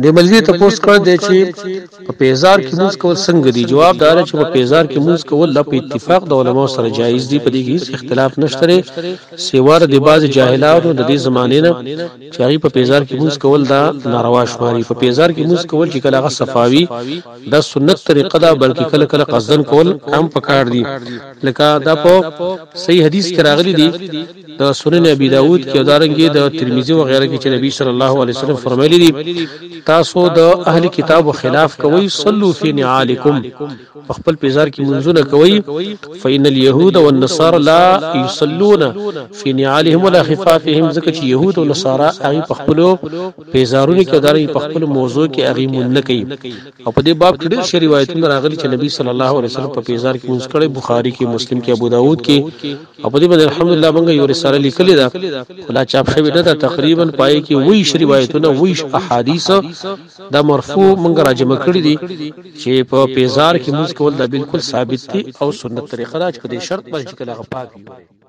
د ملګری تاسو کړه د چې په پیزار کې موږ کول څنګه دی جواب دار چې په پیزار کې موږ کول د اتفاق د علماء سره جایز دی په دې کې هیڅ اختلاف نشته سیوار د باز جاهلانو د دې زمانه نه چې هغه په پیزار کې موږ کول دا ناروا شماري په پیزار کې موږ کول چې کله صفاوي دا سنت طریقه ده بلکې کله کله قصدن کول هم پکار دي لکه دا په صحیح حدیث کې راغلي دي د سنن ابي داود کې دارنګي د ترمذی او غیره کې چې نبی صلی الله علیه وسلم فرمایلی دي تاسو د اهل کتاب خلاف کوي صلوا فی نعالکم خپل پیزار کې منځونه کوي فإن اليهود والنصارى لا يصلون في نعالهم ولا خفافهم ځکه چې يهود او نصارا هغه په خپل پیزارونو کې داري په خپل موضوع کې هغه مون نه کوي او په دې باب کې ډېر روایتونه راغلي چې نبی صلی الله علیه وسلم په پیزار کې منځ کړي بخاری کې مسلم کې ابو داود کې او په دې باندې الحمدلله موږ یو رساله لیکلې ده ولا چاپ شوی نه ده تقریبا پای کې وایي روایتونه وایي احادیث دا مرفوع موږ راجمع کړی دي چې په پیزار کې موږ کول دا بالکل ثابت دي او سنت طریقه ده چې په دې شرط باندې چې کله پاک وي